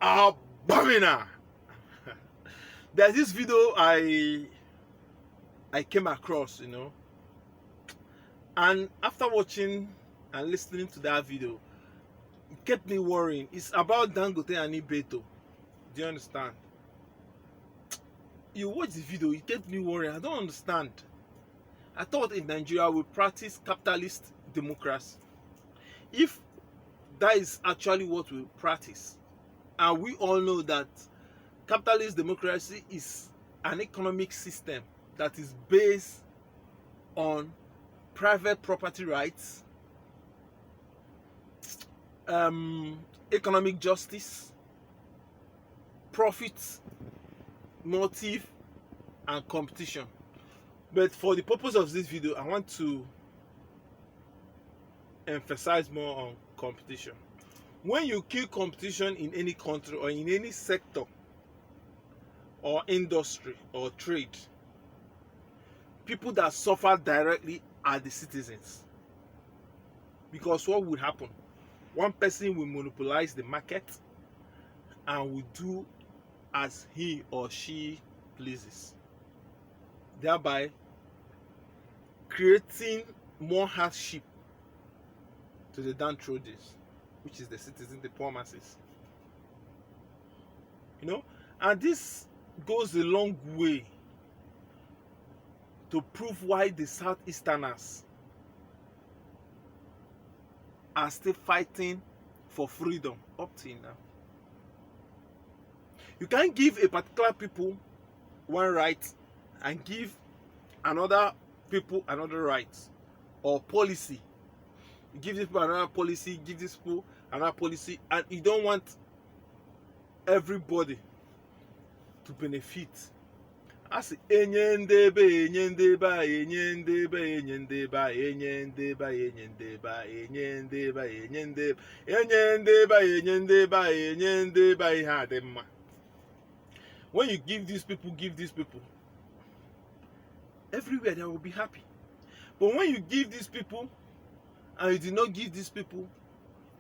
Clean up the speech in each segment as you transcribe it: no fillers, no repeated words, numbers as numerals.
Abomina. There's this video I came across, and after watching and listening to that video, it kept me worrying. It's about dangote and Ibeto. Do you understand? You watch the video, it kept me worrying. I don't understand. I thought in Nigeria we practice capitalist democracy. If that is actually what we practice, and we all know that capitalist democracy is an economic system that is based on private property rights, economic justice, profit motive, and competition. But for the purpose of this video, I want to emphasize more on competition. When you kill competition in any country or in any sector or industry or trade, people that suffer directly are the citizens. Because what would happen? One person will monopolize the market and will do as he or she pleases, thereby creating more hardship to the downtrodden, which is the citizens, the poor masses. And this goes a long way to prove why the Southeasterners are still fighting for freedom up till now. You can't give a particular people one right and give another people another right or policy. You give these people another policy, give these people another policy, and you don't want everybody to benefit. As enyendeba enyendeba enyendeba enyendeba enyendeba enyendeba enyendeba enyendeba enyendeba enyendeba enyendeba ihe adị mma. When you give these people, everywhere they will be happy. But when you give these people and you do not give these people,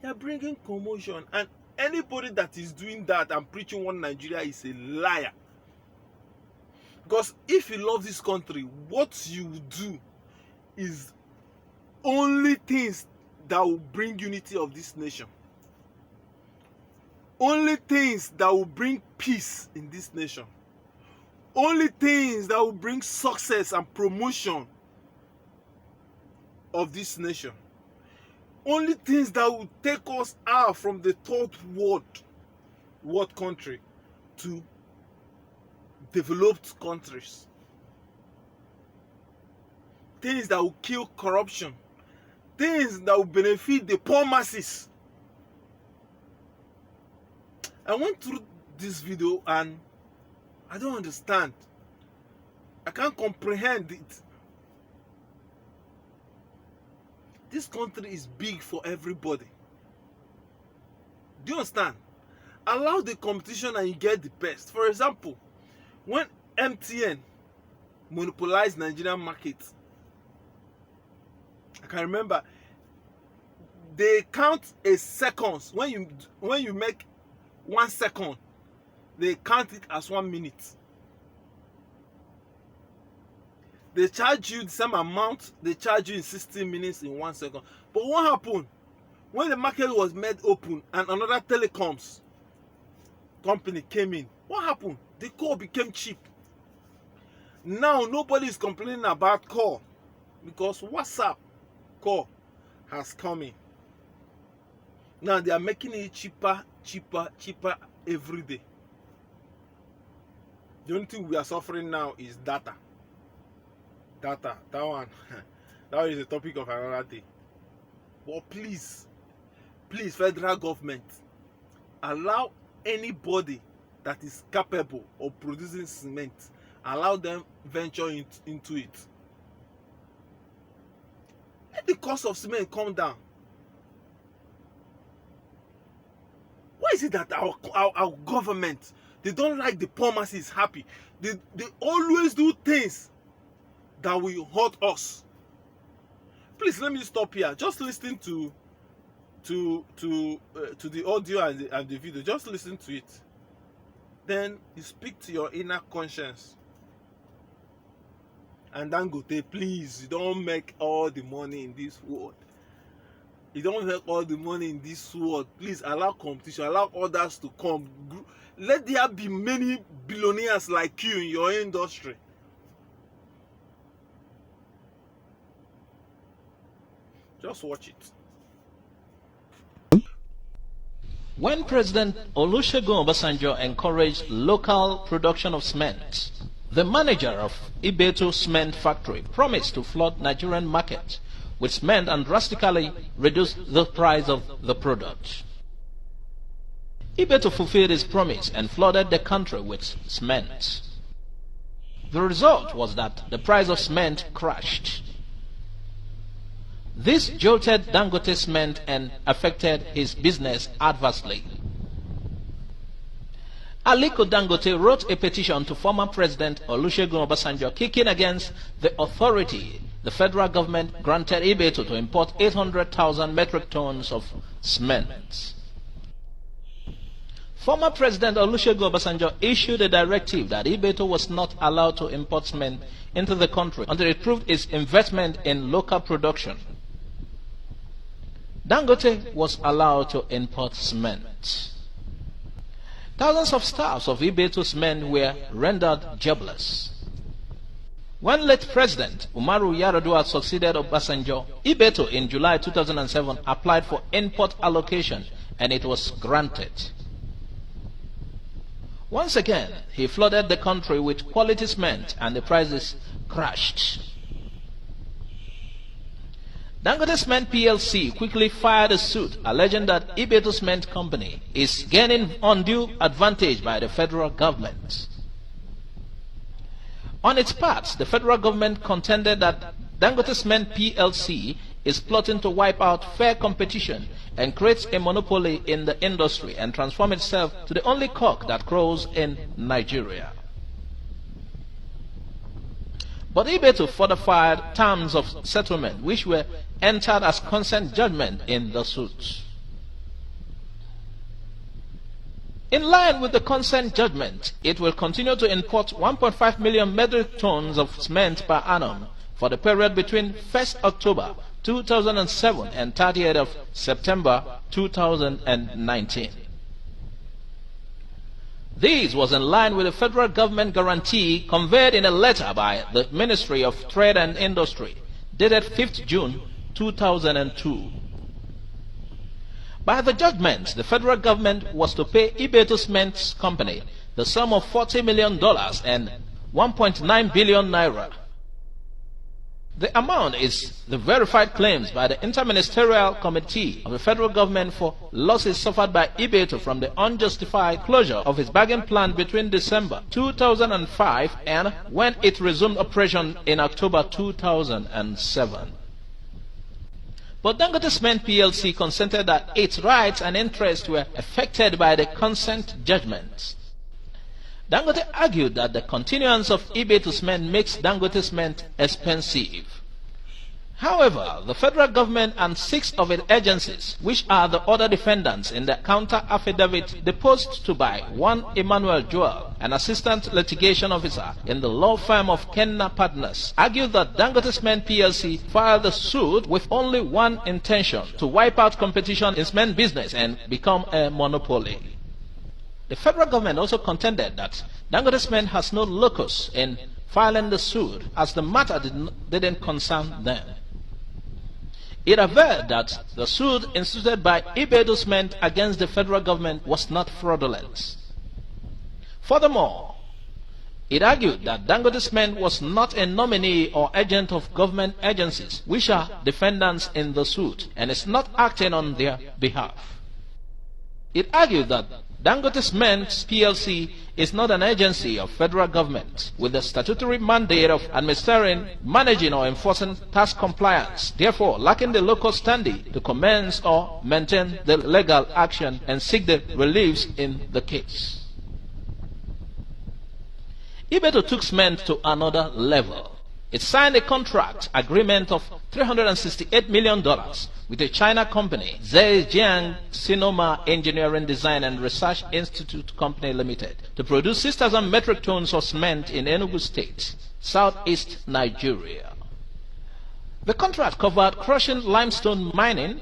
you are bringing commotion. And anybody that is doing that and preaching one Nigeria is a liar. Because if you love this country, what you do is only things that will bring unity of this nation. Only things that will bring peace in this nation. Only things that will bring success and promotion of this nation. Only things that will take us out from the third world country to developed countries. Things that will kill corruption. Things that will benefit the poor masses. I went through this video and I don't understand. I can't comprehend it. This country is big for everybody. Do you understand? Allow the competition and you get the best. For example, when MTN monopolized Nigerian market, I can remember they count a seconds. When you make 1 second, they count it as 1 minute. They charge you the same amount they charge you in 60 minutes in 1 second. But what happened? When the market was made open and another telecoms company came in, what happened? The call became cheap. Now nobody is complaining about call because WhatsApp call has come in. Now they are making it cheaper every day. The only thing we are suffering now is data. That one is the topic of another day. But please, federal government, allow anybody that is capable of producing cement, allow them venture into it. Let the cost of cement come down. Why is it that our government, they don't like the poor masses happy? They always do things that will hurt us. Please let me stop here. Just listen to to the audio and the video. Just listen to it. Then you speak to your inner conscience. And dangote, please, you don't make all the money in this world. You don't make all the money in this world. Please allow competition, allow others to come. Let there be many billionaires like you in your industry. Just watch it. When President Olusegun Obasanjo encouraged local production of cement, the manager of Ibeto cement factory promised to flood Nigerian market with cement and drastically reduce the price of the product. Ibeto fulfilled his promise and flooded the country with cement. The result was that the price of cement crashed. This jolted Dangote cement and affected his business adversely. Aliko Dangote wrote a petition to former President Olusegun Obasanjo kicking against the authority the federal government granted Ibeto to import 800,000 metric tons of cement. Former President Olusegun Obasanjo issued a directive that Ibeto was not allowed to import cement into the country until it proved its investment in local production. Dangote was allowed to import cement. Thousands of staffs of Ibeto's men were rendered jobless. When late President Umaru Yar'Adua succeeded Obasanjo, Ibeto in July 2007 applied for import allocation and it was granted. Once again, he flooded the country with quality cement and the prices crashed. Dangote Cement PLC quickly filed a suit alleging that Ibeto Cement Company is gaining undue advantage by the federal government. On its part, the federal government contended that Dangote Cement PLC is plotting to wipe out fair competition and create a monopoly in the industry and transform itself to the only cock that crows in Nigeria. But Ibeto fortified terms of settlement which were entered as consent judgment in the suit. In line with the consent judgment, it will continue to import 1.5 million metric tons of cement per annum for the period between 1st October 2007 and 30th of September 2019. This was in line with the federal government guarantee conveyed in a letter by the Ministry of Trade and Industry dated 5th June 2002. By the judgment, the federal government was to pay Ibeto Cement Company the sum of $40 million and 1.9 billion naira. The amount is the verified claims by the Interministerial Committee of the federal government for losses suffered by Ibeto from the unjustified closure of its bagging plant between December 2005 and when it resumed operation in October 2007. But Dangote Cement PLC consented that its rights and interests were affected by the consent judgment. Dangote argued that the continuance of Ibeto Cement makes Dangote Cement expensive. However, the federal government and 6 of its agencies, which are the other defendants in the counter affidavit deposed to by one Emmanuel Joel, an assistant litigation officer in the law firm of Kenna Partners, argued that Dangote Cement PLC filed the suit with only one intention: to wipe out competition in cement business and become a monopoly. The federal government also contended that Dangote Cement has no locus in filing the suit as the matter didn't concern them. It averred that the suit instituted by Ibeto Cement against the federal government was not fraudulent. Furthermore, it argued that Dangote Cement was not a nominee or agent of government agencies, which are defendants in the suit, and is not acting on their behalf. It argued that Dangote Cement PLC is not an agency of federal government with the statutory mandate of administering, managing or enforcing tax compliance, therefore lacking the local standing to commence or maintain the legal action and seek the reliefs in the case. Ibeto took cement to another level. It signed a contract agreement of $368 million with a China company, Zhejiang Sinoma Engineering Design and Research Institute Company Limited, to produce 6,000 metric tons of cement in Enugu State, southeast Nigeria. The contract covered crushing limestone mining,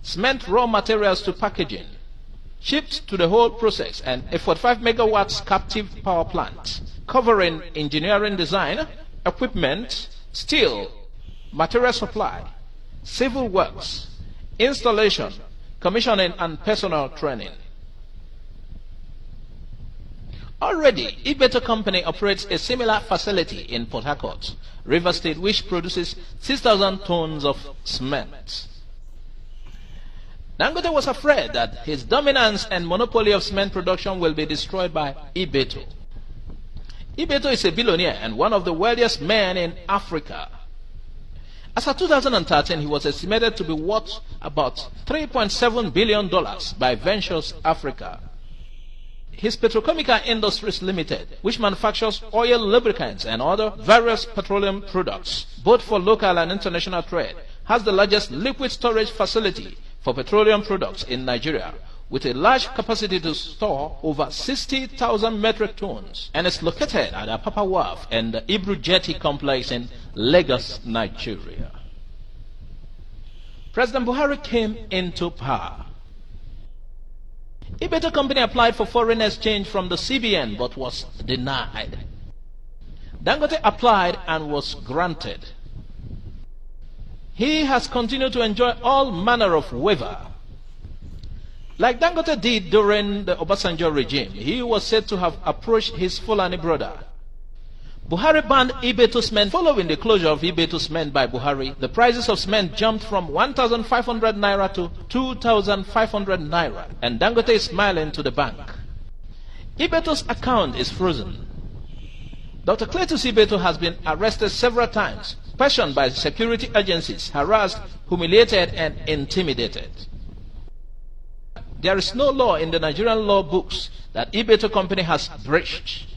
cement raw materials to packaging, shipped to the whole process, and a 45 megawatts captive power plant, covering engineering design, equipment, steel, material supply, civil works, installation, commissioning, and personnel training. Already, Ibeto Company operates a similar facility in Port Harcourt, Rivers State, which produces 6,000 tons of cement. Dangote was afraid that his dominance and monopoly of cement production will be destroyed by Ibeto. Ibeto is a billionaire and one of the wealthiest men in Africa. As of 2013, he was estimated to be worth about $3.7 billion by Ventures Africa. His Petrochemical Industries Limited, which manufactures oil lubricants and other various petroleum products, both for local and international trade, has the largest liquid storage facility for petroleum products in Nigeria, with a large capacity to store over 60,000 metric tons, and is located at Apapa Wharf and the Ibru Jetty complex in Lagos, Nigeria. President Buhari came into power. Ibeto Company applied for foreign exchange from the CBN but was denied. Dangote applied and was granted. He has continued to enjoy all manner of waiver. Like Dangote did during the Obasanjo regime, he was said to have approached his Fulani brother. Buhari banned Ibeto cement. Following the closure of Ibeto cement by Buhari, the prices of cement jumped from 1,500 naira to 2,500 naira, and Dangote is smiling to the bank. Ibeto's account is frozen. Dr. Cletus Ibeto has been arrested several times, questioned by security agencies, harassed, humiliated, and intimidated. There is no law in the Nigerian law books that Ibeto Company has breached.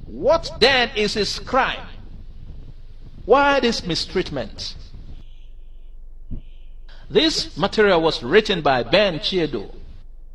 What then is his crime? Why this mistreatment? This material was written by Ben Chiedo,